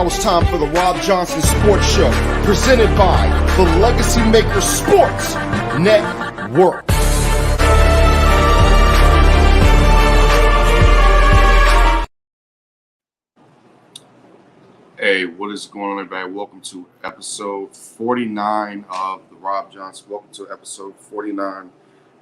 Now it's time for the Rob Johnson Sports Show, presented by the Legacy Maker Sports Network. Hey, what is going on, everybody? Welcome to episode 49 of the Rob Johnson. Welcome to episode 49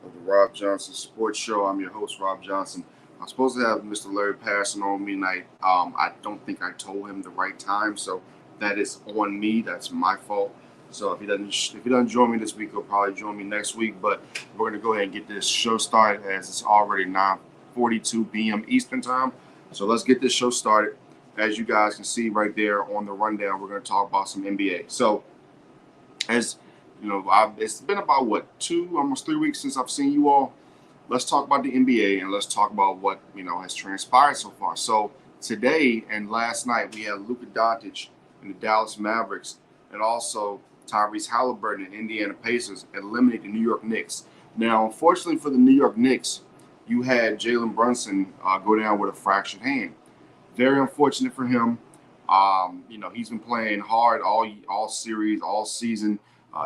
of the Rob Johnson Sports Show. I'm your host, Rob Johnson. I'm supposed to have Mr. Larry Passon on me tonight. I don't think I told him the right time, so that is on me. That's my fault. So if he doesn't join me this week, he'll probably join me next week. But we're gonna go ahead and get this show started, as it's already 9:42 p.m. Eastern time. So let's get this show started. As you guys can see right there on the rundown, we're going to talk about some NBA. So, as you know, it's been about, almost 3 weeks since I've seen you all. Let's talk about the NBA and let's talk about what, has transpired so far. So, today and last night, we had Luka Doncic and the Dallas Mavericks, and also Tyrese Halliburton and Indiana Pacers eliminate the New York Knicks. Now, unfortunately for the New York Knicks, you had Jalen Brunson go down with a fractured hand. Very unfortunate for him. He's been playing hard all series, all season.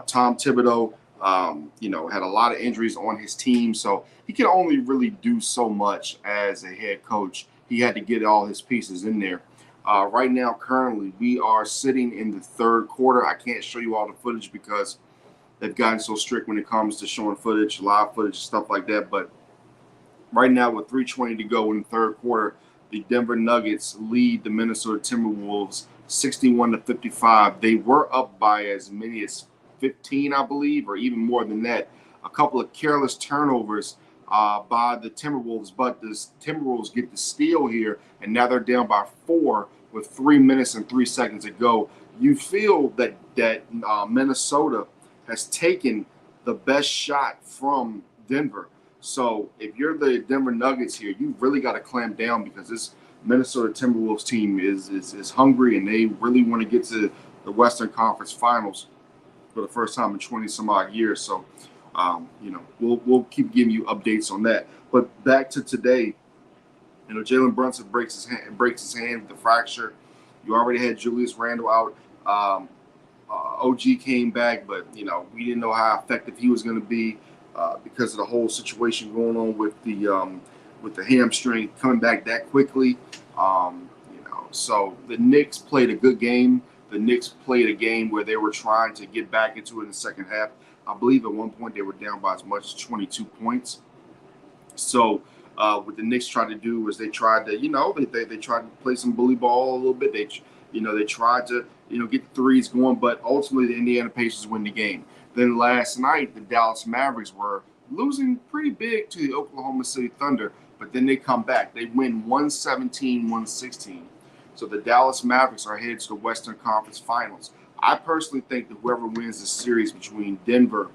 Tom Thibodeau, had a lot of injuries on his team, so he can only really do so much as a head coach. He had to get all his pieces in there. Right now, currently, we are sitting in the third quarter. I can't show you all the footage because they've gotten so strict when it comes to showing footage, live footage, stuff like that. But right now, with 3:20 to go in the third quarter, the Denver Nuggets lead the Minnesota Timberwolves 61-55. They were up by as many as 15, I believe, or even more than that. A couple of careless turnovers by the Timberwolves, but the Timberwolves get the steal here, and now they're down by 4 with 3 minutes and 3 seconds to go. You feel that Minnesota has taken the best shot from Denver. So if you're the Denver Nuggets here, you really got to clamp down, because this Minnesota Timberwolves team is hungry, and they really want to get to the Western Conference Finals for the first time in 20 some odd years. So, we'll keep giving you updates on that. But back to today, Jalen Brunson breaks his hand with the fracture. You already had Julius Randle out. OG came back, but we didn't know how effective he was going to be. Because of the whole situation going on with the hamstring coming back that quickly. So the Knicks played a good game. The Knicks played a game where they were trying to get back into it in the second half. I believe at one point they were down by as much as 22 points. So what the Knicks tried to do was they tried to, they tried to play some bully ball a little bit. They tried to, get the threes going, but ultimately the Indiana Pacers win the game. Then last night, the Dallas Mavericks were losing pretty big to the Oklahoma City Thunder, but then they come back. They win 117-116. So the Dallas Mavericks are headed to the Western Conference Finals. I personally think that whoever wins the series between Denver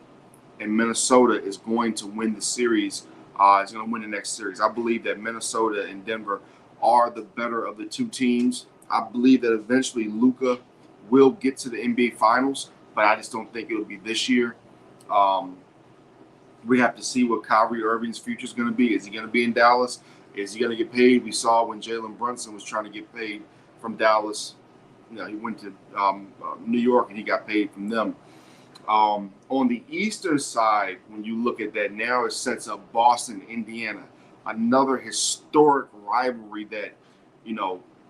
and Minnesota is going to win the series, is going to win the next series. I believe that Minnesota and Denver are the better of the two teams. I believe that eventually Luka will get to the NBA Finals, but I just don't think it'll be this year. We have to see what Kyrie Irving's future is going to be. Is he going to be in Dallas? Is he going to get paid? We saw when Jalen Brunson was trying to get paid from Dallas. He went to New York and he got paid from them. On the eastern side, when you look at that, now it sets up Boston, Indiana, another historic rivalry that,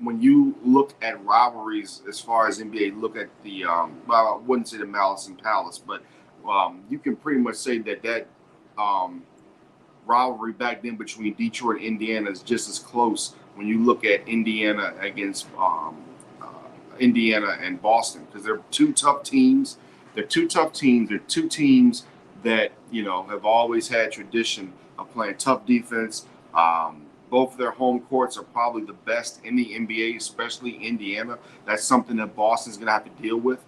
when you look at rivalries as far as NBA, look at the, I wouldn't say the Malice and Palace, but you can pretty much say that rivalry back then between Detroit and Indiana is just as close when you look at Indiana against Indiana and Boston, because they're two tough teams. They're two teams that, have always had tradition of playing tough defense. Both of their home courts are probably the best in the NBA, especially Indiana. That's something that Boston's going to have to deal with.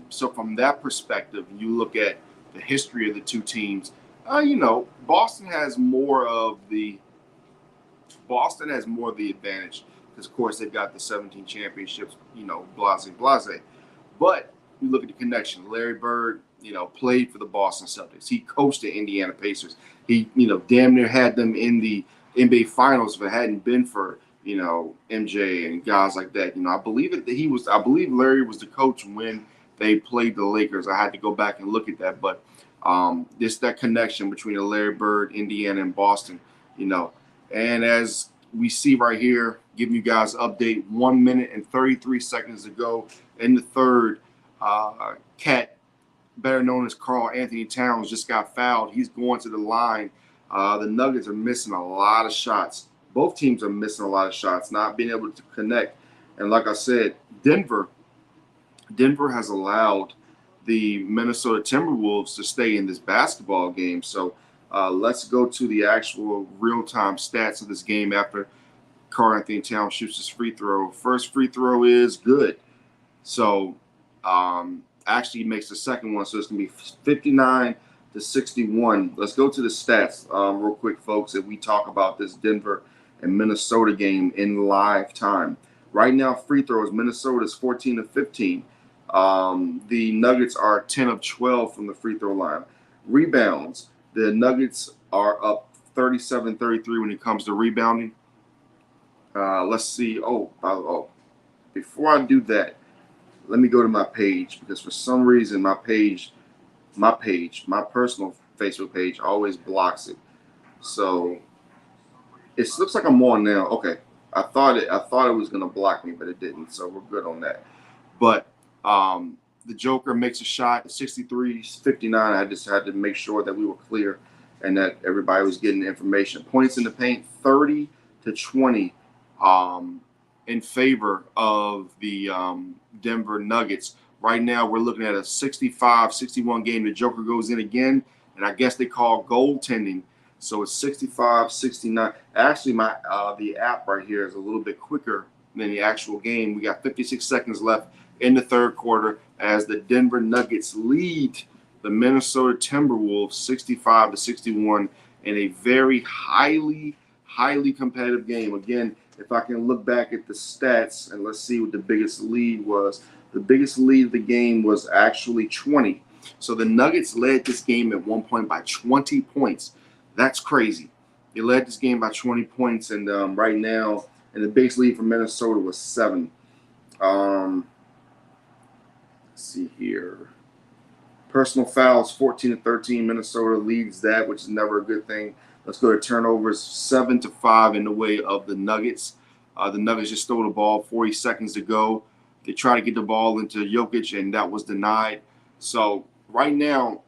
So from that perspective, you look at the history of the two teams. Boston has more of the advantage because, of course, they've got the 17 championships. Blase. But you look at the connection. Larry Bird, played for the Boston Celtics. He coached the Indiana Pacers. He, damn near had them in the NBA Finals if it hadn't been for, MJ and guys like that. I believe I believe Larry was the coach when they played the Lakers. I had to go back and look at that, but this that connection between the Larry Bird, Indiana, and Boston. You know, and as we see right here, giving you guys an update. 1 minute and 33 seconds to go in the third. Cat, better known as Karl Anthony Towns, just got fouled. He's going to the line. The Nuggets are missing a lot of shots. Both teams are missing a lot of shots, not being able to connect. And like I said, Denver has allowed the Minnesota Timberwolves to stay in this basketball game. So let's go to the actual real-time stats of this game after Karl Anthony Towns shoots his free throw. First free throw is good. So actually he makes the second one. So it's going to be 59-61. Let's go to the stats real quick, folks, if we talk about this Denver and Minnesota game in live time. Right now, free throws, Minnesota's 14 of 15. The Nuggets are 10 of 12 from the free throw line. Rebounds, the Nuggets are up 37-33 when it comes to rebounding. Let's see. Before I do that, let me go to my page, because for some reason my personal Facebook page always blocks it. So it looks like I'm on now. Okay. I thought it was gonna block me, but it didn't. So we're good on that. But the Joker makes a shot, 63-59. I just had to make sure that we were clear and that everybody was getting the information. Points in the paint, 30-20 in favor of the Denver Nuggets. Right now, we're looking at a 65-61 game. The Joker goes in again, and I guess they call goaltending. So it's 65-69. Actually, the app right here is a little bit quicker than the actual game. We got 56 seconds left in the third quarter as the Denver Nuggets lead the Minnesota Timberwolves 65-61 in a very highly competitive game. Again, if I can look back at the stats and let's see what the biggest lead was. The biggest lead of the game was actually 20. So the Nuggets led this game at one point by 20 points. That's crazy. They led this game by 20 points, and right now, and the biggest lead for Minnesota was 7. Let's see here. Personal fouls, 14-13. Minnesota leads that, which is never a good thing. Let's go to turnovers, 7-5 in the way of the Nuggets. The Nuggets just stole the ball, 40 seconds to go. They try to get the ball into Jokic, and that was denied. So right now,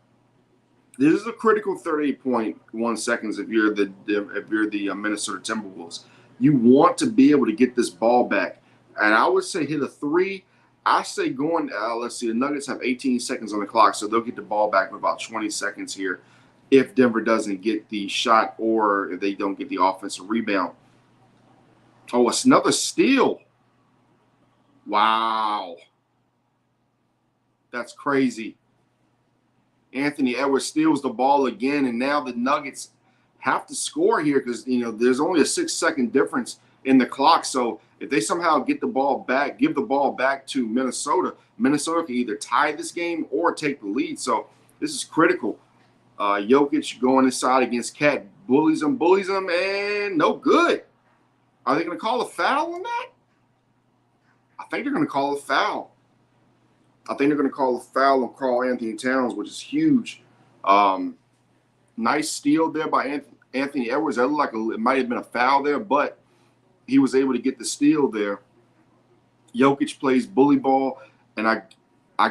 this is a critical 38.1 seconds if you're the Minnesota Timberwolves. You want to be able to get this ball back. And I would say hit a 3. I say going, let's see, the Nuggets have 18 seconds on the clock, so they'll get the ball back in about 20 seconds here if Denver doesn't get the shot or if they don't get the offensive rebound. Oh, it's another steal. Wow. That's crazy. Anthony Edwards steals the ball again, and now the Nuggets have to score here because, there's only a 6-second difference in the clock. So if they somehow get the ball back, give the ball back to Minnesota, Minnesota can either tie this game or take the lead. So this is critical. Jokic going inside against Cat, bullies him, and no good. Are they going to call a foul on that? I think they're going to call a foul. I think they're going to call a foul on Karl Anthony Towns, which is huge. Nice steal there by Anthony Edwards. That looked like it might have been a foul there, but he was able to get the steal there. Jokic plays bully ball, and I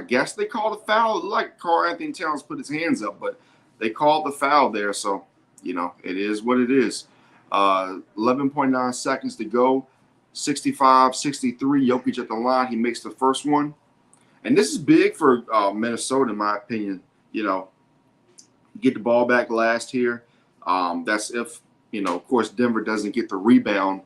guess they called a foul. It looked like Karl Anthony Towns put his hands up, but they called the foul there. So, it is what it is. 11.9 seconds to go. 65-63. Jokic at the line. He makes the first one. And this is big for Minnesota, in my opinion. Get the ball back last here. That's if, of course, Denver doesn't get the rebound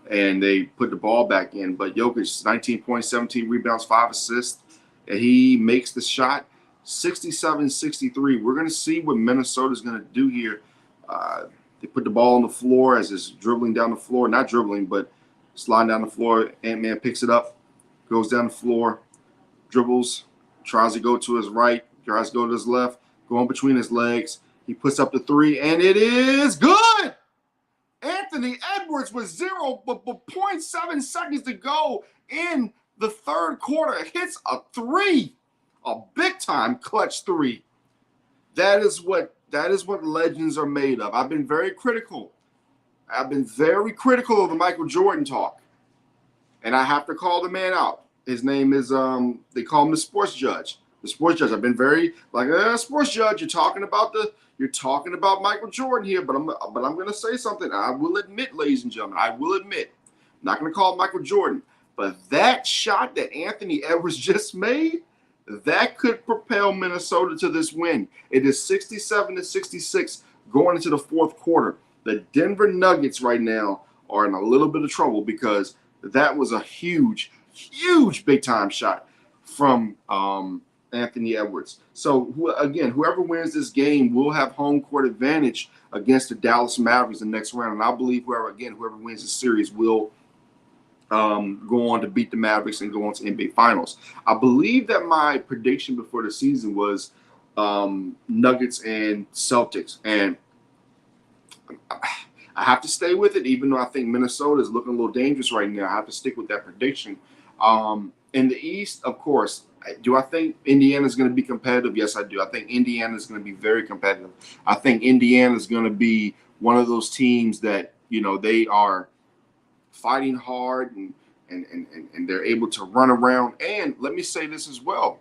and they put the ball back in. But Jokic, 19 points, 17 rebounds, 5 assists. And he makes the shot, 67-63. We're going to see what Minnesota's going to do here. They put the ball on the floor as it's dribbling down the floor. Not dribbling, but sliding down the floor. Ant-Man picks it up, goes down the floor, dribbles, tries to go to his right, tries to go to his left, going between his legs. He puts up the 3, and it is good. Anthony Edwards with 0.7 seconds to go in the third quarter hits a three, a big-time clutch three. That is what legends are made of. I've been very critical. I've been very critical of the Michael Jordan talk. And I have to call the man out. His name is, they call him the sports judge. The sports judge. I've been very sports judge. You're talking about Michael Jordan here, but I'm going to say something. I will admit, ladies and gentlemen, I'm not going to call Michael Jordan, but that shot that Anthony Edwards just made, that could propel Minnesota to this win. It is 67-66 going into the fourth quarter. The Denver Nuggets right now are in a little bit of trouble because that was a huge big-time shot from Anthony Edwards. So, whoever wins this game will have home court advantage against the Dallas Mavericks in the next round. And I believe whoever wins the series will go on to beat the Mavericks and go on to NBA Finals. I believe that my prediction before the season was Nuggets and Celtics. And I have to stay with it, even though I think Minnesota is looking a little dangerous right now. I have to stick with that prediction. In the East, of course, do I think Indiana is going to be competitive? Yes, I do. I think Indiana is going to be very competitive. I think Indiana is going to be one of those teams that, they are fighting hard and they're able to run around. And let me say this as well.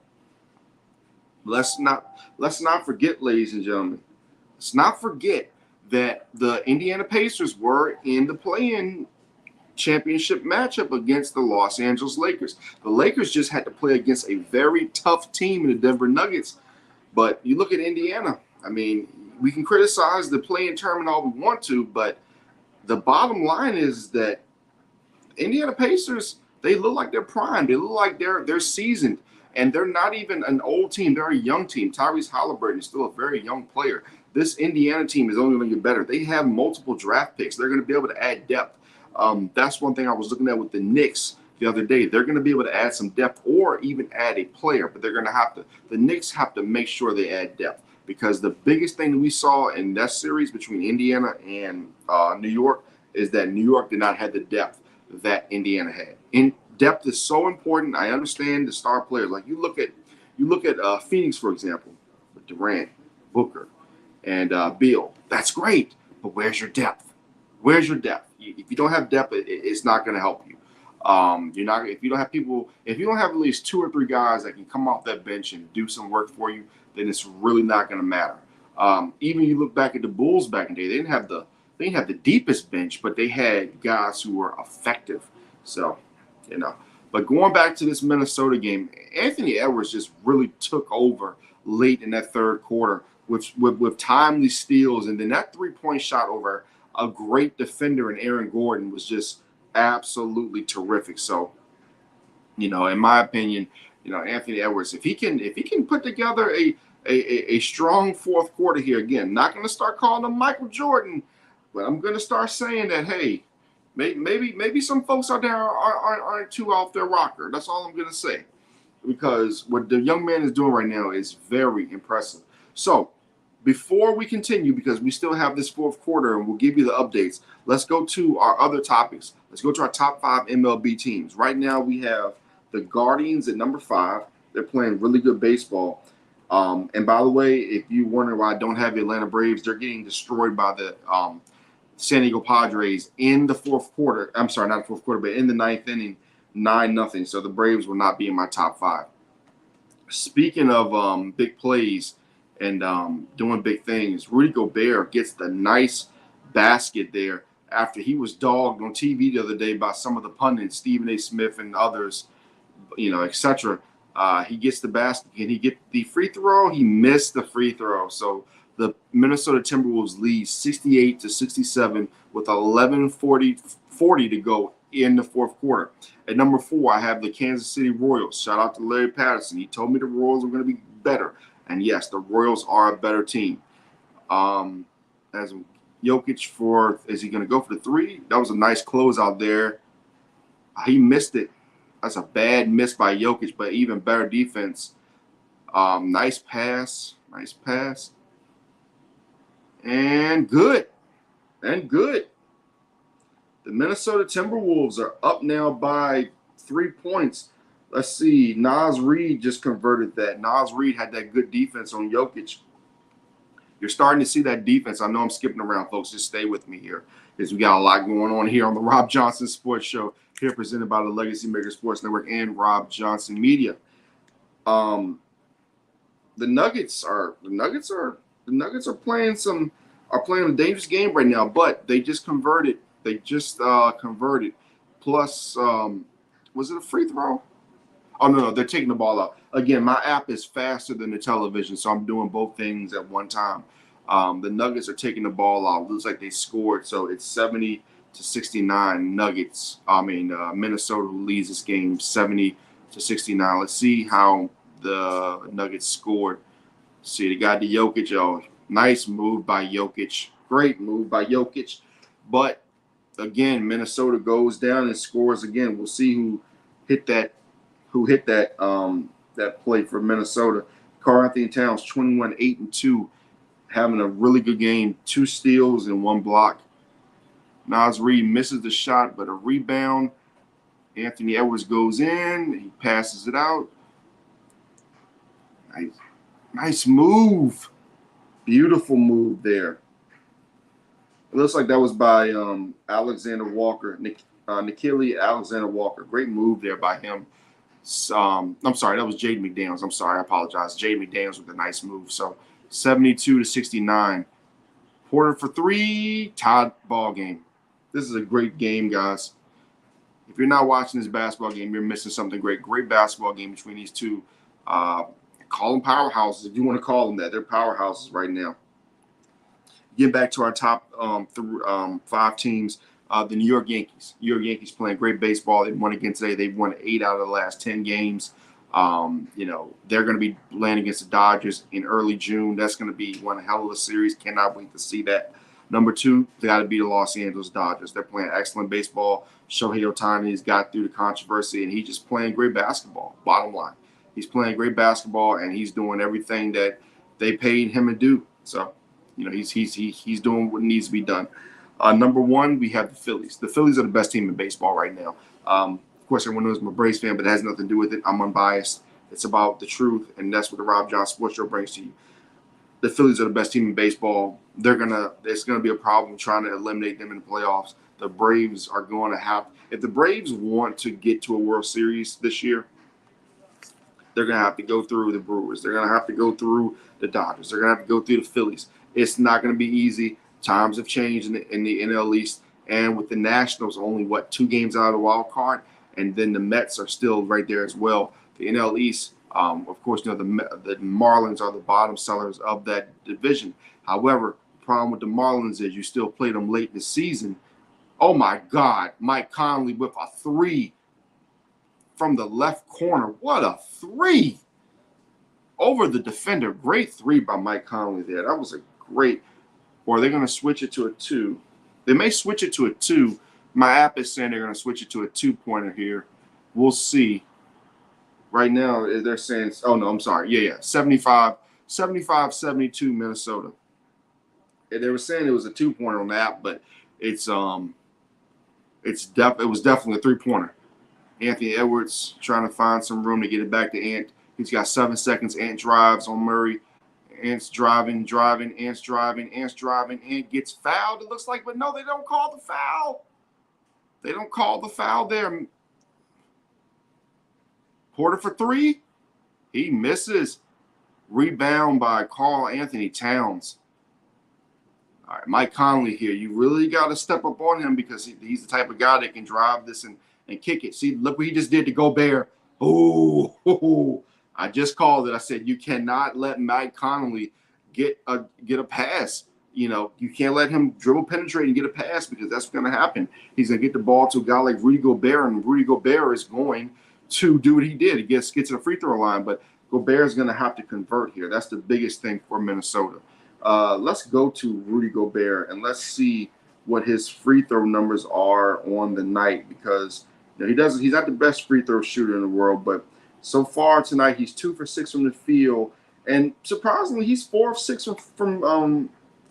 Let's not forget, ladies and gentlemen, let's not forget that the Indiana Pacers were in the play-in championship matchup against the Los Angeles Lakers. The Lakers just had to play against a very tough team in the Denver Nuggets. But you look at Indiana, I mean, we can criticize the play-in tournament all we want to, but the bottom line is that Indiana Pacers, they look like they're primed. They look like they're seasoned. And they're not even an old team. They're a young team. Tyrese Halliburton is still a very young player. This Indiana team is only going to get better. They have multiple draft picks. They're going to be able to add depth. That's one thing I was looking at with the Knicks the other day. They're going to be able to add some depth or even add a player, but they're going to have to. The Knicks have to make sure they add depth because the biggest thing that we saw in that series between Indiana and New York is that New York did not have the depth that Indiana had. Depth is so important. I understand the star players. Like you look at Phoenix, for example, with Durant, Booker, and Beal. That's great, but where's your depth? Where's your depth? If you don't have depth, it's not going to help you. If you don't have at least 2 or 3 guys that can come off that bench and do some work for you, then it's really not going to matter. Even you look back at the Bulls back in the day, they didn't have the deepest bench, but they had guys who were effective. So, But going back to this Minnesota game, Anthony Edwards just really took over late in that third quarter with timely steals, and then that 3-point shot over a great defender in Aaron Gordon was just absolutely terrific. So, in my opinion, Anthony Edwards, if he can put together a strong fourth quarter here, again, not going to start calling him Michael Jordan, but I'm going to start saying that, hey, maybe some folks out there aren't too off their rocker. That's all I'm going to say, because what the young man is doing right now is very impressive. So before we continue, because we still have this fourth quarter and we'll give you the updates, let's go to our other topics. Let's go to our top 5 MLB teams. Right now we have the Guardians at number 5. They're playing really good baseball. And by the way, if you wonder why I don't have the Atlanta Braves, they're getting destroyed by the San Diego Padres in the fourth quarter. I'm sorry, not the fourth quarter, but in the 9th inning, 9-0. So the Braves will not be in my top 5. Speaking of big plays and doing big things, Rudy Gobert gets the nice basket there after he was dogged on TV the other day by some of the pundits, Stephen A. Smith and others, etc. He gets the basket. Can he get the free throw? He missed the free throw. So the Minnesota Timberwolves lead 68-67 with 11:40 to go in the fourth quarter. At number 4, I have the Kansas City Royals. Shout out to Larry Patterson. He told me the Royals were going to be better. And yes, the Royals are a better team. As Jokic is he going to go for the 3? That was a nice close out there. He missed it. That's a bad miss by Jokic, but even better defense. Nice pass. And good. The Minnesota Timberwolves are up now by 3 points. Let's see. Naz Reid just converted that. Naz Reid had that good defense on Jokic. You're starting to see that defense. I know I'm skipping around, folks. Just stay with me here because we got a lot going on here on the Robb Johnson Sports Show, here presented by the Legacy Maker Sports Network and Robb Johnson Media. The Nuggets are playing a dangerous game right now, but they just converted. They just converted. Plus, was it a free throw? Oh, no, they're taking the ball out. Again, my app is faster than the television, so I'm doing both things at one time. The Nuggets are taking the ball out. It looks like they scored, so it's 70-69 Nuggets. Minnesota who leads this game 70-69. Let's see how the Nuggets scored. See, they got the Jokic. Oh, nice move by Jokic. Great move by Jokic. But, again, Minnesota goes down and scores again. We'll see who hit that play for Minnesota. Karl-Anthony Towns, 21, 8, and 2, having a really good game. 2 steals and 1 block. Naz Reid misses the shot, but a rebound. Anthony Edwards goes in. He passes it out. Nice move. Beautiful move there. It looks like that was by Alexander Walker, Nickeil Alexander-Walker. Great move there by him. I'm sorry, that was Jaden McDaniels. I'm sorry, I apologize. Jaden McDaniels with a nice move. So 72-69. Porter for 3, tied ball game. This is a great game, guys. If you're not watching this basketball game, you're missing something great. Great basketball game between these two. Call them powerhouses if you want to call them that. They're powerhouses right now. Get back to our top 5 teams. The New York Yankees. New York Yankees playing great baseball. They won again today. They've won 8 out of the last 10 games. They're going to be playing against the Dodgers in early June. That's going to be one hell of a series. Cannot wait to see that. Number 2, they got to be the Los Angeles Dodgers. They're playing excellent baseball. Shohei Ohtani has got through the controversy, and he's just playing great basketball. Bottom line, he's playing great basketball, and he's doing everything that they paid him to do. So, he's doing what needs to be done. Number 1, we have the Phillies. The Phillies are the best team in baseball right now. Of course, everyone knows I'm a Braves fan, but it has nothing to do with it. I'm unbiased. It's about the truth, and that's what the Robb Johnson Sports Show brings to you. The Phillies are the best team in baseball. It's gonna be a problem trying to eliminate them in the playoffs. The Braves are going to have, if the Braves want to get to a World Series this year, they're gonna have to go through the Brewers. They're gonna have to go through the Dodgers. They're gonna have to go through the Phillies. It's not gonna be easy. Times have changed in the NL East, and with the Nationals only 2 games out of the wild card, and then the Mets are still right there as well. The NL East, of course, the Marlins are the bottom sellers of that division. However, the problem with the Marlins is you still play them late in the season. Oh my God, Mike Conley with a 3 from the left corner. What a 3 over the defender. Great 3 by Mike Conley there. That was a great. Or are they going to switch it to a 2? They may switch it to a 2. My app is saying they're going to switch it to a 2-pointer here. We'll see. Right now, they're saying, oh, no, I'm sorry. Yeah. 75-72 Minnesota. They were saying it was a 2-pointer on the app, but it was definitely a 3-pointer. Anthony Edwards trying to find some room to get it back to Ant. He's got 7 seconds. Ant drives on Murray. Ant's driving, Ant's driving, Ant gets fouled, it looks like, but no, they don't call the foul. They don't call the foul there. Porter for 3. He misses. Rebound by Karl-Anthony Towns. All right, Mike Conley here. You really got to step up on him because he's the type of guy that can drive this and kick it. See, look what he just did to Gobert. Oh, I just called it. I said you cannot let Mike Conley get a pass. You can't let him dribble, penetrate, and get a pass because that's what's going to happen. He's going to get the ball to a guy like Rudy Gobert, and Rudy Gobert is going to do what he did. He gets to the free throw line, but Gobert is going to have to convert here. That's the biggest thing for Minnesota. Let's go to Rudy Gobert, and let's see what his free throw numbers are on the night because he's not the best free throw shooter in the world, but so far tonight, he's 2 for 6 from the field, and surprisingly, he's 4 of 6 from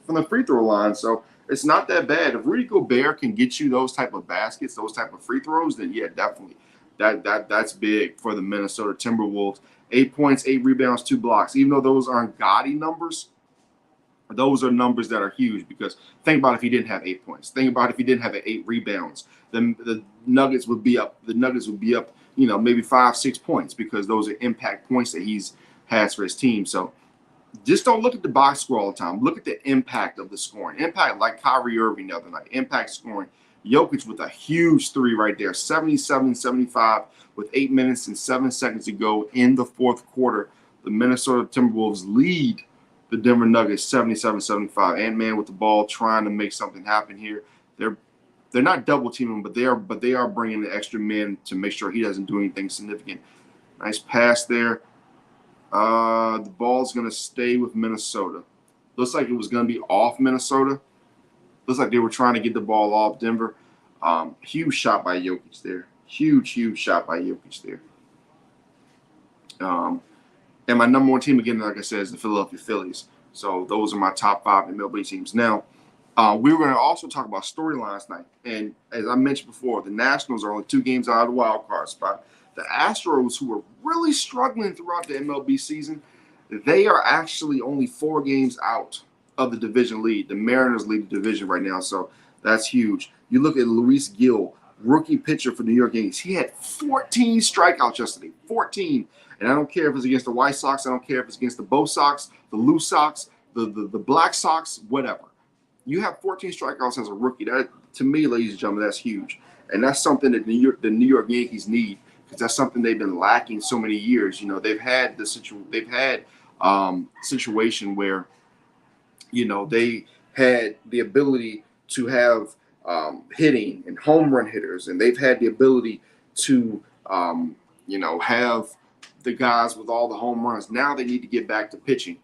the free throw line. So It's not that bad. If Rudy Gobert can get you those type of baskets, those type of free throws, then yeah, definitely. That's big for the Minnesota Timberwolves. 8 points, 8 rebounds, 2 blocks. Even though those aren't gaudy numbers, those are numbers that are huge because think about if he didn't have 8 points. Think about if he didn't have 8 rebounds. Then the Nuggets would be up. The Nuggets would be up, maybe 5, 6 points because those are impact points that he's has for his team. So just don't look at the box score all the time. Look at the impact of the scoring. Impact like Kyrie Irving the other night. Impact scoring. Jokic with a huge 3 right there. 77-75 with 8 minutes and 7 seconds to go in the fourth quarter. The Minnesota Timberwolves lead the Denver Nuggets 77-75. Ant-Man with the ball trying to make something happen here. They're not double teaming, but they are bringing the extra men to make sure he doesn't do anything significant. Nice pass there. The ball's going to stay with Minnesota. Looks like it was going to be off Minnesota. Looks like they were trying to get the ball off Denver. Huge shot by Jokic there. Huge shot by Jokic there. And my number one team, again, like I said, is the Philadelphia Phillies. So those are my top 5 MLB teams. Now, we were going to also talk about storylines tonight. And as I mentioned before, the Nationals are only 2 games out of the wild card spot. The Astros, who were really struggling throughout the MLB season, they are actually only 4 games out of the division lead. The Mariners lead the division right now, so that's huge. You look at Luis Gil, rookie pitcher for the New York Yankees. He had 14 strikeouts yesterday, 14. And I don't care if it's against the White Sox. I don't care if it's against the Bo Sox, the Blue Sox, the Black Sox, whatever. You have 14 strikeouts as a rookie. That, to me, ladies and gentlemen, that's huge. And that's something that the New York Yankees need because that's something they've been lacking so many years. They've had situation where, they had the ability to have hitting and home run hitters, and they've had the ability to, have the guys with all the home runs. Now they need to get back to pitching.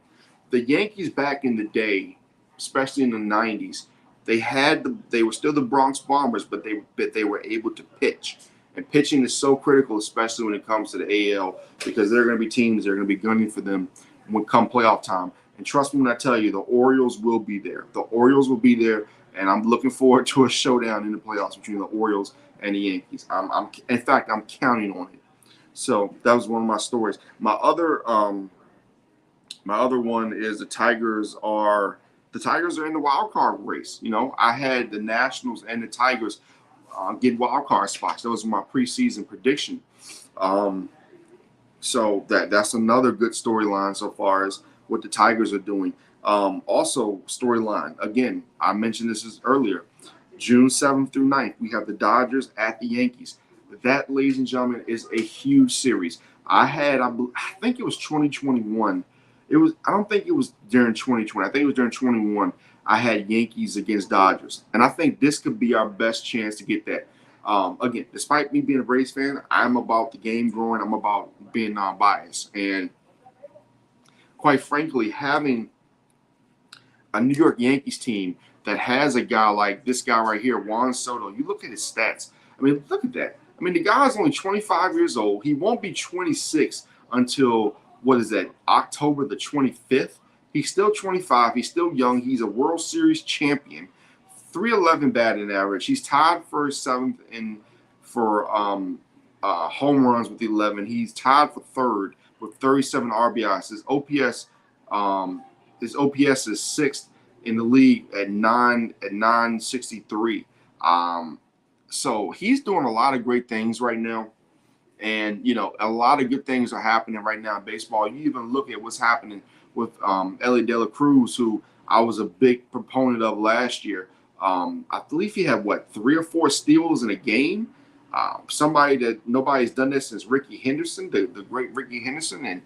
The Yankees back in the day, especially in the 90s, they were still the Bronx Bombers, but they were able to pitch. And pitching is so critical, especially when it comes to the AL, because there are going to be teams that are going to be gunning for them when come playoff time. And trust me when I tell you, the Orioles will be there. The Orioles will be there, and I'm looking forward to a showdown in the playoffs between the Orioles and the Yankees. In fact, I'm counting on it. So that was one of my stories. My other one is the Tigers are in the wild card race. I had the Nationals and the Tigers get wild card spots. That was my preseason prediction. So that's another good storyline so far as what the Tigers are doing. Also, storyline, again, I mentioned this earlier, June 7th through 9th, we have the Dodgers at the Yankees. That, ladies and gentlemen, is a huge series. I think it was 2021. I don't think it was during 2020. I think it was during 21. I had Yankees against Dodgers. And I think this could be our best chance to get that. Again, despite me being a Braves fan, I'm about the game growing. I'm about being non-biased. And quite frankly, having a New York Yankees team that has a guy like this guy right here, Juan Soto, you look at his stats. I mean, look at that. I mean, the guy's only 25 years old. He won't be 26 until, October the 25th. He's still 25. He's still young. He's a World Series champion. 311 batting average. He's tied for 7th for home runs with 11. He's tied for 3rd with 37 RBIs. His OPS is 6th in the league at 963. So he's doing a lot of great things right now. And, a lot of good things are happening right now in baseball. You even look at what's happening with Ellie De La Cruz, who I was a big proponent of last year. I believe he had, 3 or 4 steals in a game. Somebody that nobody's done this since Ricky Henderson, the great Ricky Henderson. And,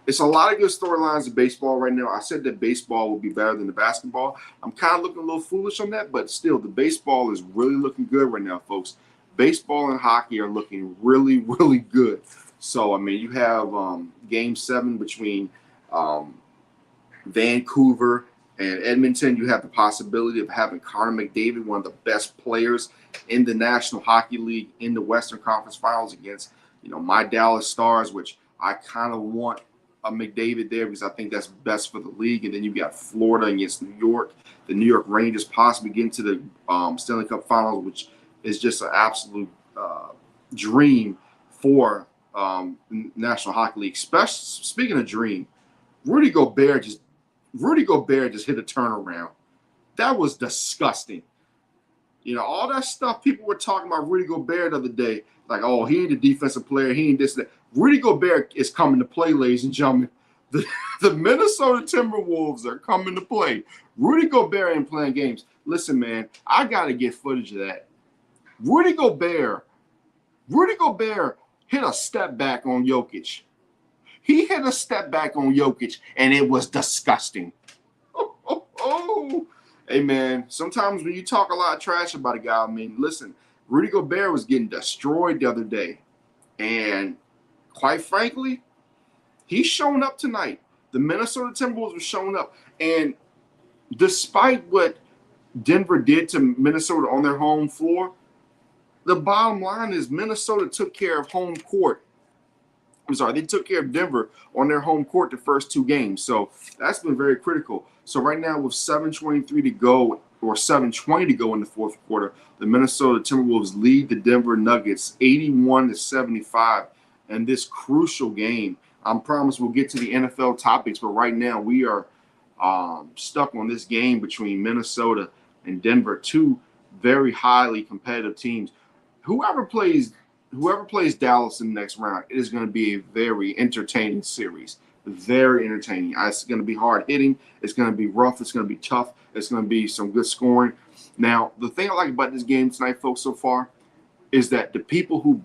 it's a lot of good storylines in baseball right now. I said that baseball will be better than the basketball. I'm kind of looking a little foolish on that, but still, the baseball is really looking good right now, folks. Baseball and hockey are looking really, really good. So, I mean, you have Game 7 between Vancouver and Edmonton. You have the possibility of having Connor McDavid, one of the best players in the National Hockey League, in the Western Conference Finals against, my Dallas Stars, which I kind of want McDavid there because I think that's best for the league. And then you got Florida against New York. The New York Rangers possibly get into the Stanley Cup Finals, which is just an absolute dream for National Hockey League. Especially, speaking of dream, Rudy Gobert just hit a turnaround. That was disgusting. You know, all that stuff people were talking about Rudy Gobert the other day, like, oh, he ain't a defensive player, he ain't this, that. Rudy Gobert is coming to play, ladies and gentlemen. The Minnesota Timberwolves are coming to play. Rudy Gobert ain't playing games. Listen, man, I got to get footage of that. Rudy Gobert hit a step back on Jokic. He hit a step back on Jokic, and it was disgusting. Oh. Hey, man, sometimes when you talk a lot of trash about a guy, I mean, listen, Rudy Gobert was getting destroyed the other day. And quite frankly, he's showing up tonight. The Minnesota Timberwolves were showing up. And despite what Denver did to Minnesota on their home floor, the bottom line is Minnesota took care of home court. They took care of Denver on their home court the first two games. So that's been very critical. So right now with 7:23 to go, or 7:20 to go in the fourth quarter, the Minnesota Timberwolves lead the Denver Nuggets 81-75 in this crucial game. I promise we'll get to the NFL topics, but right now we are stuck on this game between Minnesota and Denver, two very highly competitive teams. Whoever plays Dallas in the next round, it is going to be a very entertaining series. Very entertaining. It's going to be hard hitting. It's going to be rough. It's going to be tough. It's going to be some good scoring. Now, the thing I like about this game tonight, folks, so far, is that the people who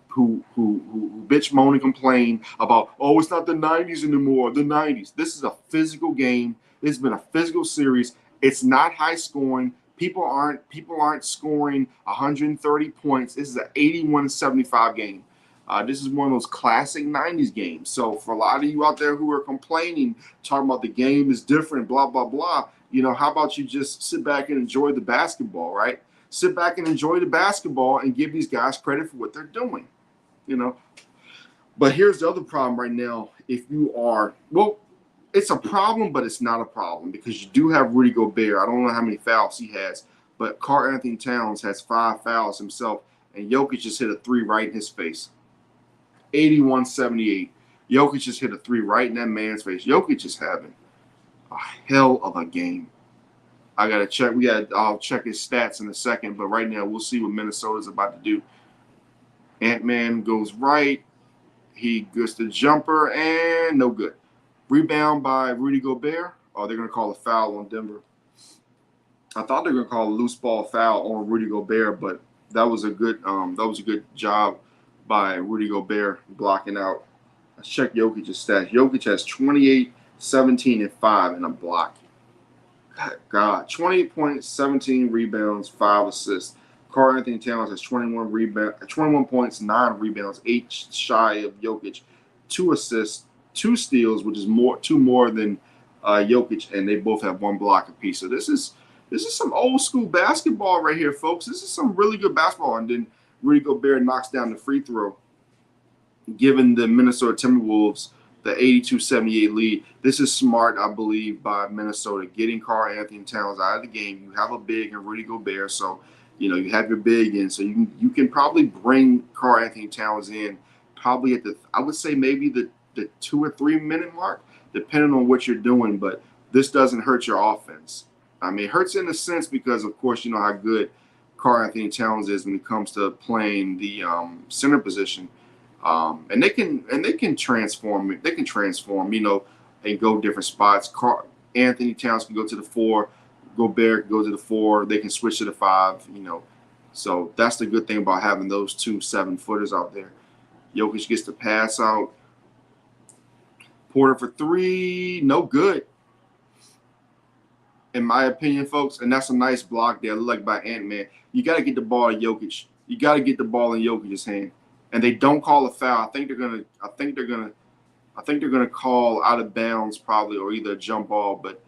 bitch, moan, and complain about, oh, it's not the 90s anymore, the 90s. This is a physical game. It's been a physical series. It's not high scoring. People aren't scoring 130 points. This is an 81-75 game. This is one of those classic 90s games. So for a lot of you out there who are complaining, talking about the game is different, blah, blah, blah, you know, how about you just sit back and enjoy the basketball, right? Sit back and enjoy the basketball and give these guys credit for what they're doing, you know. But here's the other problem right now. If you are, well, it's a problem, but it's not a problem because you do have Rudy Gobert. I don't know how many fouls he has, but Karl-Anthony Towns has 5 fouls himself, and Jokic just hit a 3 right in his face. 81-78. Jokic just hit a 3 right in that man's face. Jokic is having a hell of a game. I got to check. I'll check his stats in a second, but right now we'll see what Minnesota's about to do. Ant-Man goes right. He gets the jumper, and no good. Rebound by Rudy Gobert. Oh, they're going to call a foul on Denver. I thought they were going to call a loose ball foul on Rudy Gobert, but that was a good job by Rudy Gobert blocking out. Let's check Jokic's stats. Jokic has 28, 17, and 5 in a block. God, 28 points, 17 rebounds, 5 assists. Karl-Anthony Towns has 21 points, 9 rebounds, 8 shy of Jokic, 2 assists, 2 steals, which is two more than Jokic, and they both have 1 block apiece. So this is some old school basketball right here, folks. This is some really good basketball. And then Rudy Gobert knocks down the free throw, giving the Minnesota Timberwolves the 82-78 lead. This is smart, I believe, by Minnesota, getting Karl-Anthony Towns out of the game. You have a big in Rudy Gobert, so you know you have your big in, so you can probably bring Karl-Anthony Towns in probably at I would say maybe the 2 or 3 minute mark, depending on what you're doing. But this doesn't hurt your offense. I mean, it hurts in a sense because, of course, you know how good Karl-Anthony Towns is when it comes to playing the center position. And they can transform. They can transform, you know, and go different spots. Anthony Towns can go to the 4. Gobert can go to the 4. They can switch to the 5, you know. So that's the good thing about having those 2 7-footers out there. Jokic gets the pass out. Porter for 3, no good. In my opinion, folks, and that's a nice block there, like by Ant-Man. You got to get the ball to Jokic. You got to get the ball in Jokic's hand. And they don't call a foul. I think they're gonna call out of bounds probably, or either a jump ball. But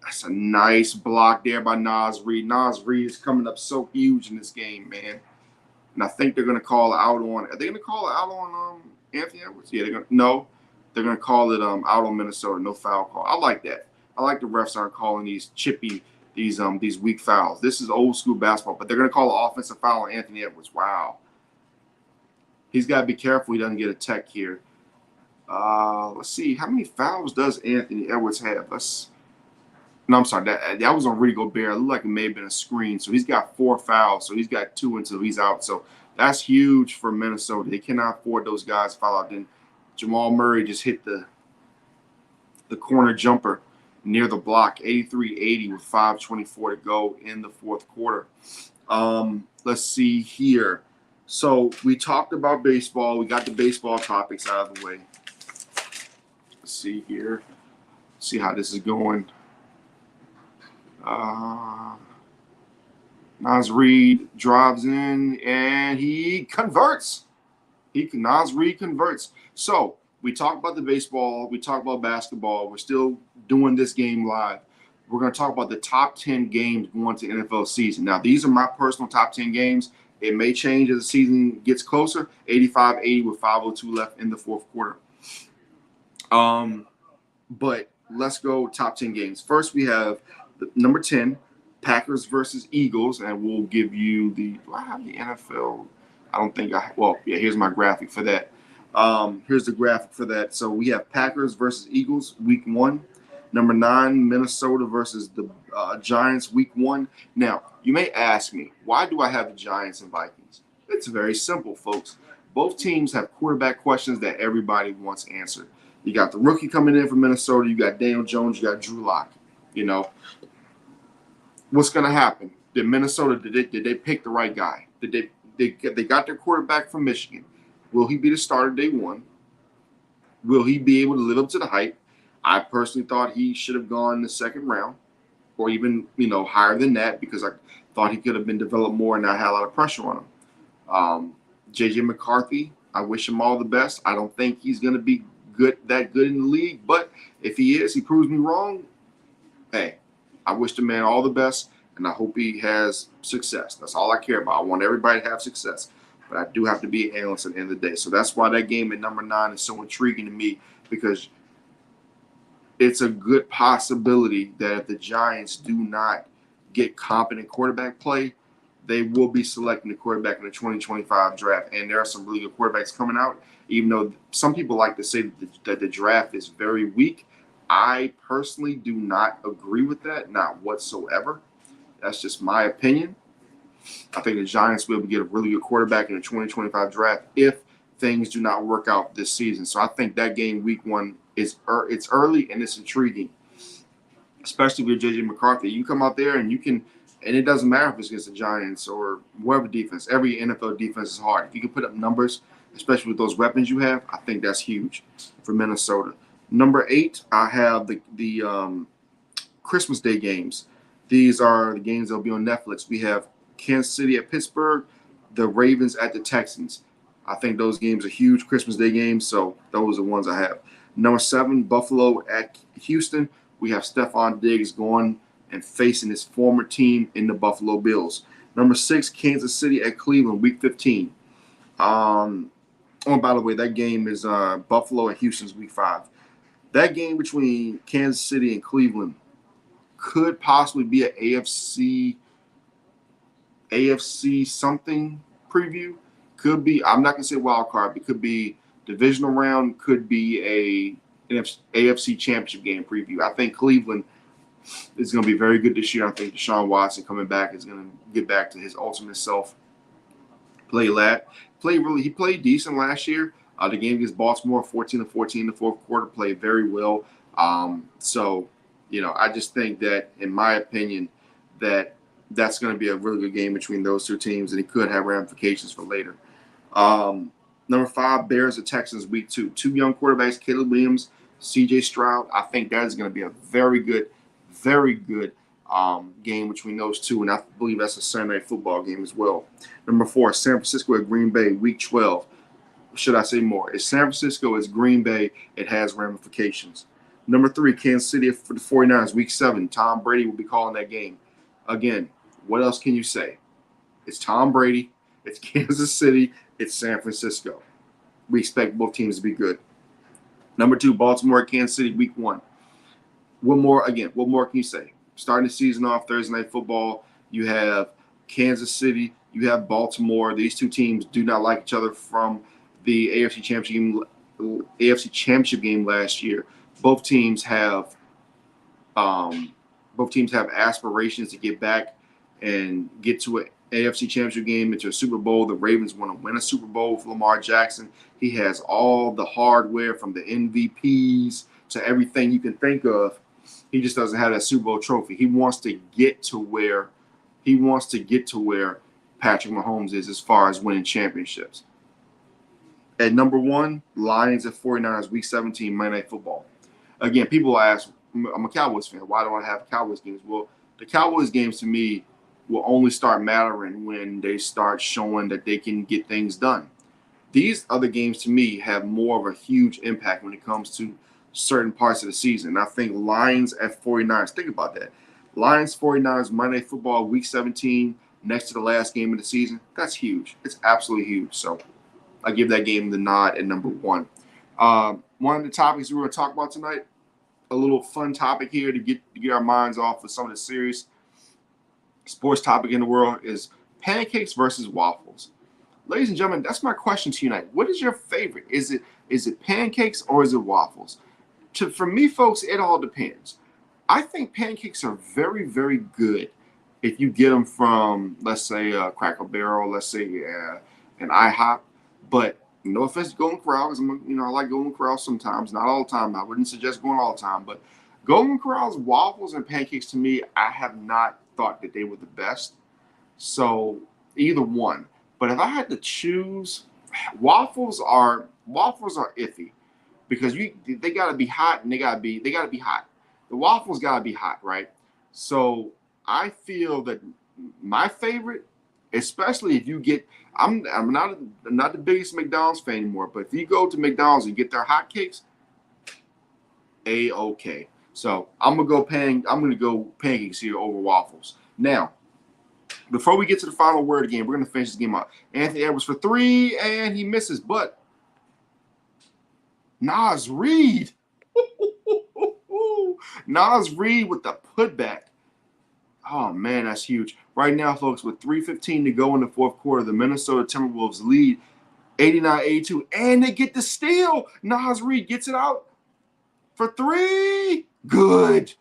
that's a nice block there by Naz Reid. Naz Reid is coming up so huge in this game, man. And I think they're gonna call out on. Are they gonna call out on Anthony Edwards? Yeah, they're gonna. No, They're going to call it out on Minnesota, no foul call. I like that. I like the refs aren't calling these chippy, these weak fouls. This is old school basketball, but they're going to call an offensive foul on Anthony Edwards. Wow. He's got to be careful he doesn't get a tech here. Let's see. How many fouls does Anthony Edwards have? No, I'm sorry. That was on Rudy Gobert. It looked like it may have been a screen. So he's got 4 fouls. So he's got 2 until he's out. So that's huge for Minnesota. They cannot afford those guys to foul out. Then Jamal Murray just hit the corner jumper near the block, 83-80 with 5:24 to go in the fourth quarter. Let's see here. So we talked about baseball. We got the baseball topics out of the way. Let's see here. See how this is going. Naz Reid drives in and he converts. Naz Reid converts. So we talked about the baseball. We talked about basketball. We're still doing this game live. We're going to talk about the top 10 games going to NFL season. Now, these are my personal top 10 games. It may change as the season gets closer. 85-80 with 5:02 left in the fourth quarter. But let's go top 10 games. First, we have number 10, Packers versus Eagles, and we'll give you the. Do I have the NFL? I don't think I. Well, yeah. Here's my graphic for that. Here's the graphic for that. So we have Packers versus Eagles, week 1. Number 9, Minnesota versus the Giants, week 1. Now, you may ask me, why do I have the Giants and Vikings? It's very simple, folks. Both teams have quarterback questions that everybody wants answered. You got the rookie coming in from Minnesota. You got Daniel Jones. You got Drew Lock. You know, what's going to happen? Did Minnesota, did they pick the right guy? Did they got their quarterback from Michigan? Will he be the starter day 1? Will he be able to live up to the hype? I personally thought he should have gone in the second round or even, higher than that because I thought he could have been developed more and not had a lot of pressure on him. J.J. McCarthy, I wish him all the best. I don't think he's going to be that good in the league, but if he is, he proves me wrong. Hey, I wish the man all the best, and I hope he has success. That's all I care about. I want everybody to have success, but I do have to be an analyst at the end of the day. So that's why that game at number 9 is so intriguing to me because it's a good possibility that if the Giants do not get competent quarterback play, they will be selecting the quarterback in the 2025 draft. And there are some really good quarterbacks coming out, even though some people like to say that the draft is very weak. I personally do not agree with that, not whatsoever. That's just my opinion. I think the Giants will be able to get a really good quarterback in the 2025 draft if things do not work out this season. So I think that game week 1 it's early and it's intriguing, especially with J.J. McCarthy. You come out there and it doesn't matter if it's against the Giants or whatever defense. Every NFL defense is hard. If you can put up numbers, especially with those weapons you have, I think that's huge for Minnesota. Number 8, I have the Christmas Day games. These are the games that will be on Netflix. We have Kansas City at Pittsburgh, the Ravens at the Texans. I think those games are huge Christmas Day games, so those are the ones I have. Number 7, Buffalo at Houston. We have Stephon Diggs going and facing his former team in the Buffalo Bills. Number 6, Kansas City at Cleveland, week 15. By the way, that game is Buffalo at Houston's week 5. That game between Kansas City and Cleveland could possibly be an AFC something preview. Could be, I'm not going to say wild card, but could be divisional round, could be an AFC championship game preview. I think Cleveland is going to be very good this year. I think Deshaun Watson coming back is going to get back to his ultimate self. He played decent last year. The game against Baltimore, 14-14 in the fourth quarter, played very well. I just think that, in my opinion, that's going to be a really good game between those two teams, and it could have ramifications for later. Number 5, Bears at Texans, week 2. 2 young quarterbacks, Caleb Williams, C.J. Stroud. I think that is going to be a very good game between those two, and I believe that's a Sunday night football game as well. Number 4, San Francisco at Green Bay, week 12. Should I say more? It's San Francisco, it's Green Bay. It has ramifications. Number 3, Kansas City for the 49ers, week 7. Tom Brady will be calling that game. Again, what else can you say? It's Tom Brady. It's Kansas City. It's San Francisco. We expect both teams to be good. Number 2, Baltimore, Kansas City, week 1. What more can you say? Starting the season off Thursday Night Football, you have Kansas City, you have Baltimore. These two teams do not like each other from the AFC Championship game last year. Both teams have aspirations to get back and get to an AFC Championship game, into a Super Bowl. The Ravens want to win a Super Bowl with Lamar Jackson. He has all the hardware, from the MVPs to everything you can think of. He just doesn't have that Super Bowl trophy. He wants to get to where Patrick Mahomes is as far as winning championships. At number 1, Lions at 49ers, Week 17, Monday Night Football. Again, people ask, I'm a Cowboys fan. Why do I have Cowboys games? Well, the Cowboys games to me will only start mattering when they start showing that they can get things done. These other games to me have more of a huge impact when it comes to certain parts of the season. I think Lions at 49ers, think about that. Lions 49ers, Monday Night Football, Week 17, next to the last game of the season. That's huge. It's absolutely huge. So I give that game the nod at number 1. One of the topics we're going to talk about tonight, a little fun topic here to get our minds off of some of the serious sports topic in the world, is pancakes versus waffles. Ladies and gentlemen, that's my question to you tonight. What is your favorite? Is it pancakes or is it waffles? For me, folks, it all depends. I think pancakes are very, very good if you get them from, let's say, Cracker Barrel, let's say an IHOP. But no offense to Golden Corral, because I like Golden Corral sometimes, not all the time. I wouldn't suggest going all the time, but Golden Corral's waffles and pancakes, to me, I have not thought that they were the best. So either one. But if I had to choose, waffles are iffy, because they gotta be hot, and they gotta be hot. The waffles gotta be hot, right? So I feel that my favorite, especially if you get, I'm not the biggest McDonald's fan anymore, but if you go to McDonald's and get their hotcakes, A-okay. So I'm gonna go pancakes here over waffles. Now, before we get to the final word again, we're gonna finish this game up. Anthony Edwards for 3, and he misses, but Nas Reed. Nas Reed with the putback. Oh, man, that's huge. Right now, folks, with 3:15 to go in the fourth quarter, the Minnesota Timberwolves lead 89-82, and they get the steal. Nas Reed gets it out for 3. Good.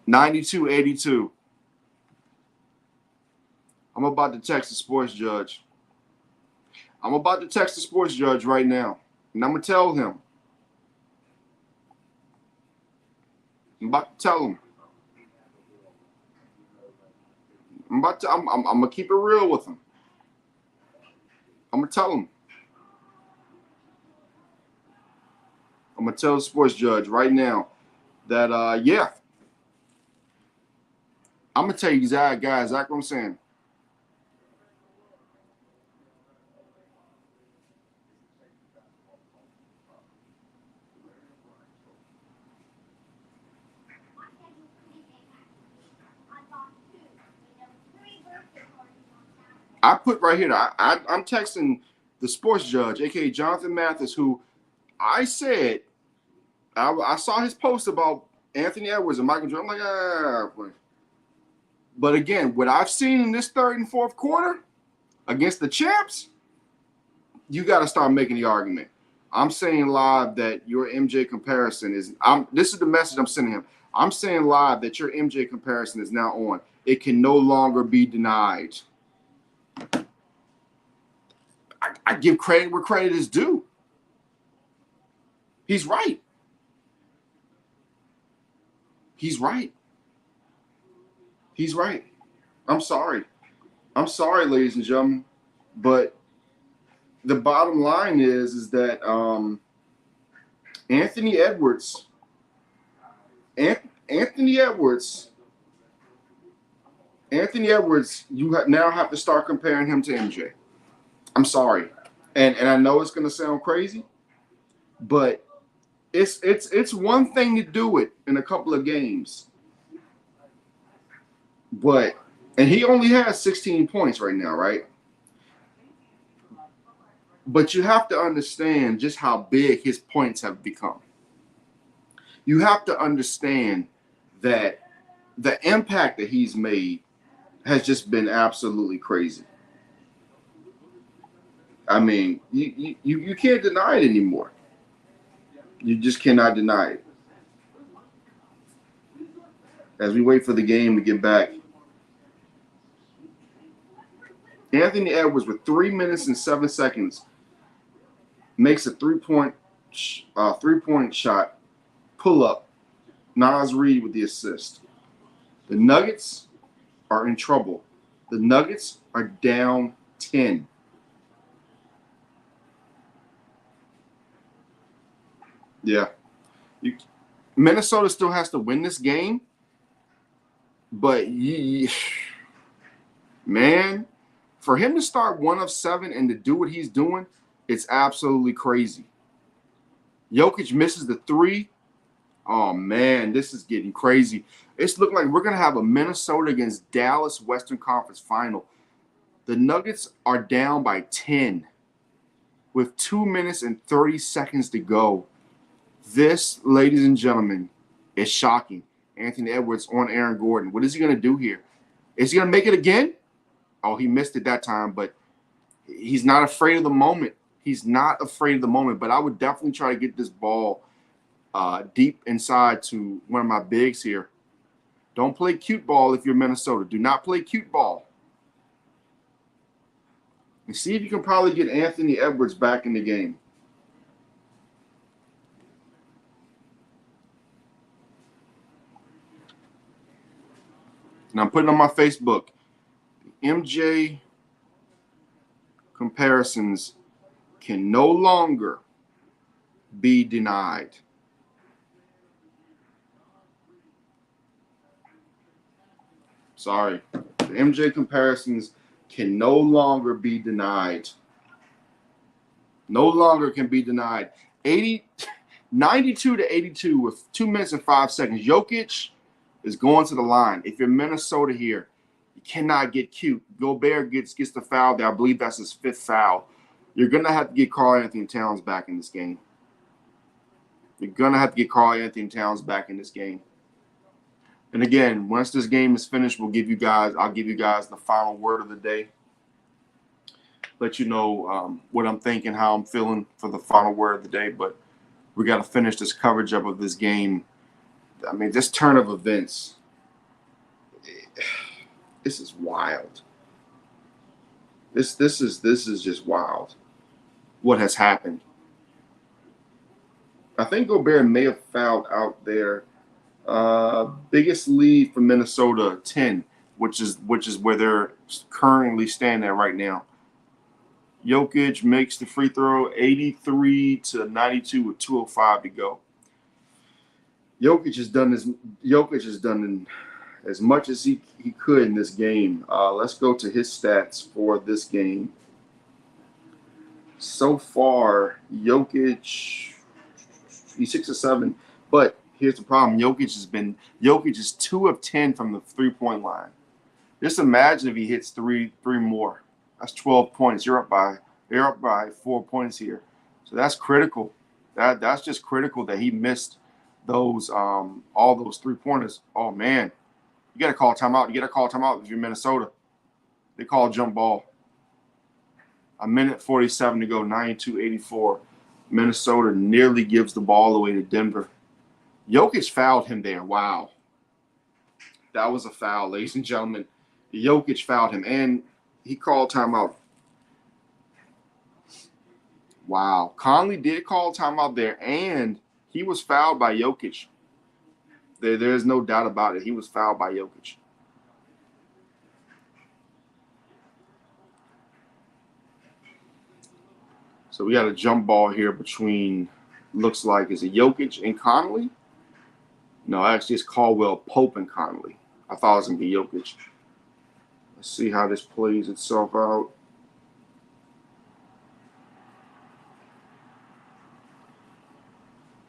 92-82. I'm about to text the sports judge. Right now. And I'm going to tell him. I'm about to tell him. I'm going to keep it real with him. I'm going to tell him. I'm going to tell the sports judge right now that, yeah. I'm going to tell you exactly what I'm saying. I put right here, I'm texting the sports judge, a.k.a. Jonathan Mathis, who I said, I saw his post about Anthony Edwards and Michael Jordan. I'm like, But again, what I've seen in this third and fourth quarter against the champs, you got to start making the argument. I'm saying live that your MJ comparison is – this is the message I'm sending him. I'm saying live that your MJ comparison is now on. It can no longer be denied. I give credit where credit is due. He's right. He's right. I'm sorry, ladies and gentlemen, but the bottom line is that Anthony Edwards, you now have to start comparing him to MJ. I'm sorry, and I know it's gonna sound crazy, but it's one thing to do it in a couple of games, but And he only has 16 points right now, right? But you have to understand just how big his points have become. You have to understand that the impact that he's made has just been absolutely crazy. I mean, you can't deny it anymore. You just cannot deny it. As we wait for the game to get back, Anthony Edwards with 3 minutes and 7 seconds makes a three-point shot, pull up. Nas Reed with the assist. The Nuggets are in trouble. The Nuggets are down 10. Yeah. Minnesota still has to win this game, but man, for him to start 1 of 7 and to do what he's doing, it's absolutely crazy. Jokic misses the 3. Oh, man, this is getting crazy. It's looking like we're going to have a Minnesota against Dallas Western Conference final. The Nuggets are down by 10 with 2 minutes and 30 seconds to go. This, ladies and gentlemen, is shocking. Anthony Edwards on Aaron Gordon. What is he going to do here? Is he going to make it again? Oh, he missed it that time, but he's not afraid of the moment. He's not afraid of the moment, but I would definitely try to get this ball deep inside to one of my bigs here. Don't play cute ball if you're Minnesota. Do not play cute ball. And see if you can probably get Anthony Edwards back in the game. And I'm putting on my Facebook, MJ comparisons can no longer be denied. Sorry. The MJ comparisons can no longer be denied. No longer can be denied. 92 to 82 with 2 minutes and 5 seconds. Jokic is going to the line. If you're Minnesota here, you cannot get cute. Gobert gets the foul there. I believe that's his 5th foul. You're going to have to get Karl-Anthony Towns back in this game. You're going to have to get Karl-Anthony Towns back in this game. And again, once this game is finished, I'll give you guys the final word of the day. Let you know what I'm thinking, how I'm feeling for the final word of the day. But we got to finish this coverage up of this game. I mean, this turn of events, this is wild. This is just wild. What has happened? I think Gobert may have fouled out there. Biggest lead for Minnesota, 10, which is where they're currently standing at right now. Jokic makes the free throw, 83 to 92 with 2:05 to go. Jokic has done as much as he could in this game. Let's go to his stats for this game. So far, Jokic, he's 6 of 7, but here's the problem. Jokic is 2 of 10 from the 3-point line. Just imagine if he hits three more. That's 12 points. You're up by 4 points here. So that's critical. That's just critical that he missed those all those 3-pointers. Oh man. You gotta call timeout. You gotta call timeout if you're Minnesota. They call jump ball. 1:47 to go, 92-84. Minnesota nearly gives the ball away to Denver. Jokic fouled him there. Wow. That was a foul, ladies and gentlemen. Jokic fouled him, and he called timeout. Wow. Conley did call timeout there, and he was fouled by Jokic. There's no doubt about it. He was fouled by Jokic. So we got a jump ball here between, looks like, is it Jokic and Conley? No, actually it's Caldwell Pope and Conley. I thought it was going to be Jokic. Let's see how this plays itself out.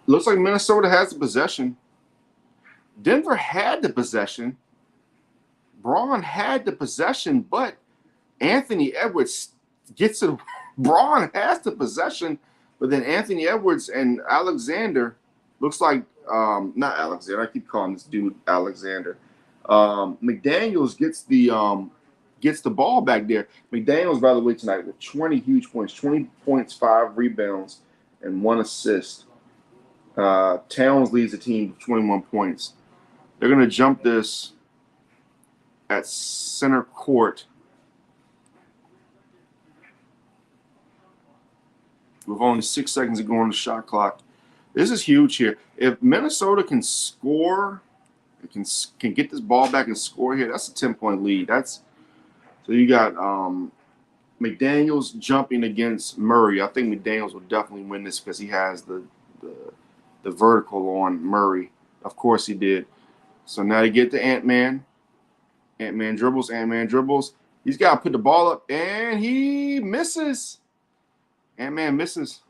Looks like Minnesota has the possession. Denver had the possession, Braun had the possession, but Anthony Edwards gets it. Braun has the possession, but then Anthony Edwards and Alexander looks like not Alexander. I keep calling this dude Alexander. McDaniels gets the ball back there. McDaniels, by the way, tonight with 20 huge points, 20 points, 5 rebounds, and 1 assist. Towns leads the team with 21 points. They're going to jump this at center court with only 6 seconds to go on the shot clock. This is huge here. If Minnesota can score, can get this ball back and score here, that's a 10-point lead. So you got McDaniels jumping against Murray. I think McDaniels will definitely win this because he has the vertical on Murray. Of course he did. So now you get to Ant-Man. Ant-Man dribbles. He's got to put the ball up, and he misses. Ant-Man misses.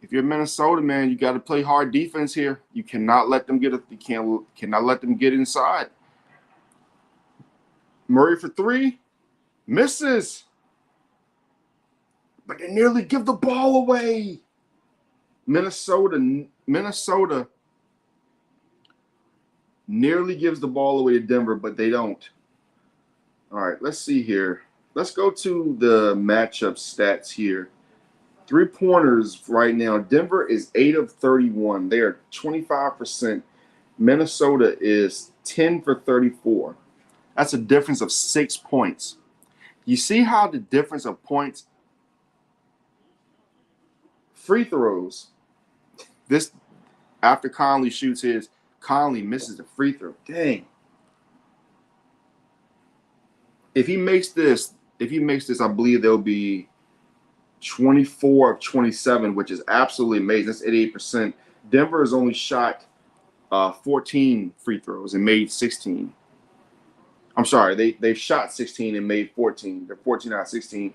If you're Minnesota, man, you got to play hard defense here. You cannot let them cannot let them get inside. Murray for 3, misses. But they nearly give the ball away. Minnesota nearly gives the ball away to Denver, but they don't. All right, let's see here. Let's go to the matchup stats here. 3-pointers right now. Denver is 8 of 31. They are 25%. Minnesota is 10 for 34. That's a difference of 6 points. You see how the difference of points? Free throws. This after Conley shoots his, Conley misses the free throw. Dang. If he makes this, I believe there'll be 24 of 27, which is absolutely amazing. That's 88%. Denver has only shot 14 free throws and made 16. I'm sorry, they've shot 16 and made 14. They're 14 out of 16.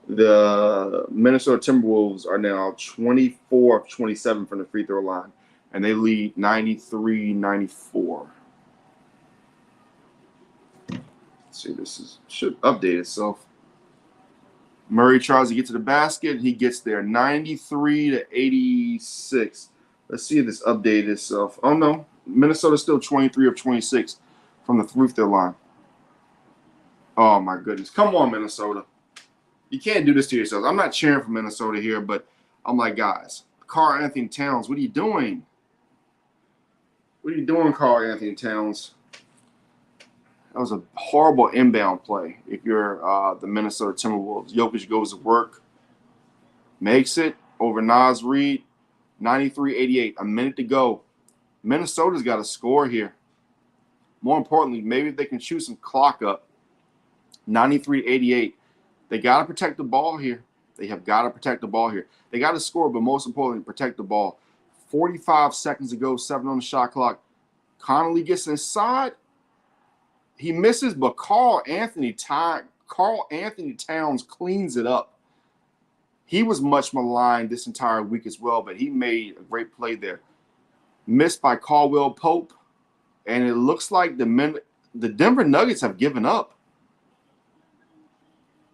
The Minnesota Timberwolves are now 24 of 27 from the free throw line, and they lead 93-94. Let's see, should update itself. Murray tries to get to the basket. He gets there 93-86. Let's see if this updated itself. Oh, no. Minnesota's still 23 of 26 from the free throw line. Oh, my goodness. Come on, Minnesota. You can't do this to yourselves. I'm not cheering for Minnesota here, but I'm like, guys, Karl-Anthony Towns, what are you doing? What are you doing, Karl-Anthony Towns? That was a horrible inbound play if you're the Minnesota Timberwolves. Jokic goes to work, makes it over Naz Reid, 93-88, a minute to go. Minnesota's got to score here. More importantly, maybe if they can shoot some clock up, 93-88. They got to protect the ball here. They have got to protect the ball here. They got to score, but most importantly, protect the ball. 45 seconds to go, 7 on the shot clock. Connolly gets inside. He misses, but Karl-Anthony Towns cleans it up. He was much maligned this entire week as well, but he made a great play there. Missed by Caldwell Pope, and it looks like the Denver Nuggets have given up.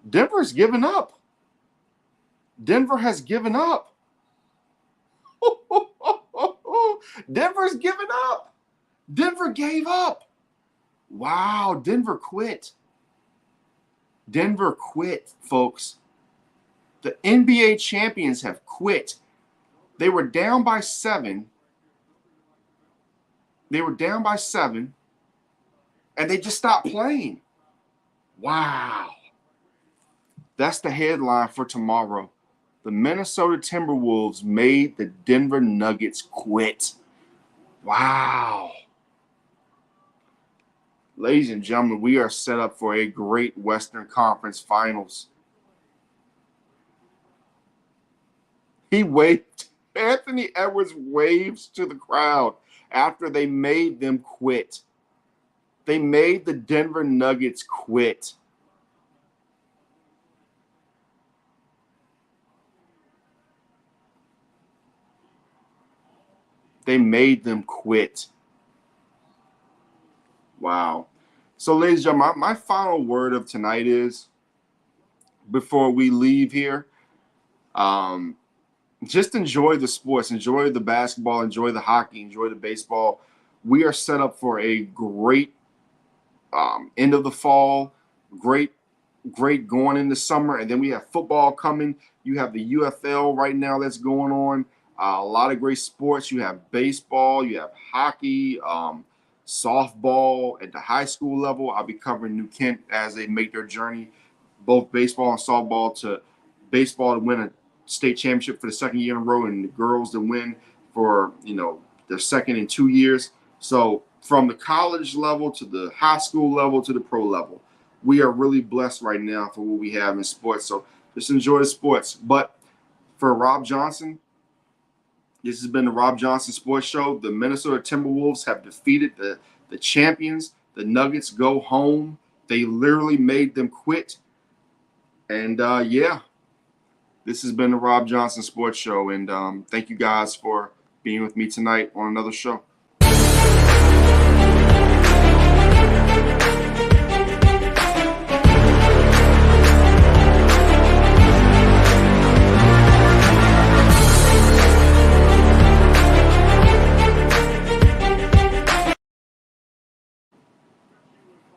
Denver's given up. Denver has given up. Denver's given up. Denver gave up. Wow, Denver quit. Denver quit, folks. The NBA champions have quit. They were down by 7. And they just stopped playing. Wow. That's the headline for tomorrow. The Minnesota Timberwolves made the Denver Nuggets quit. Wow. Ladies and gentlemen, we are set up for a great Western Conference Finals. He waved. Anthony Edwards waves to the crowd after they made them quit. They made the Denver Nuggets quit. They made them quit. Wow. So, ladies and gentlemen, my final word of tonight is, before we leave here, just enjoy the sports, enjoy the basketball, enjoy the hockey, enjoy the baseball. We are set up for a great end of the fall, great going in the summer, and then we have football coming. You have the UFL right now that's going on. A lot of great sports. You have baseball, you have hockey, softball at the high school level. I'll be covering New Kent as they make their journey, both baseball and softball, to baseball to win a state championship for the second year in a row, and the girls to win for their second in 2 years. So from the college level to the high school level to the pro level, we are really blessed right now for what we have in sports. So just enjoy the sports. But for Robb Johnson, this has been the Robb Johnson Sports Show. The Minnesota Timberwolves have defeated the champions. The Nuggets go home. They literally made them quit. And this has been the Robb Johnson Sports Show. And thank you guys for being with me tonight on another show.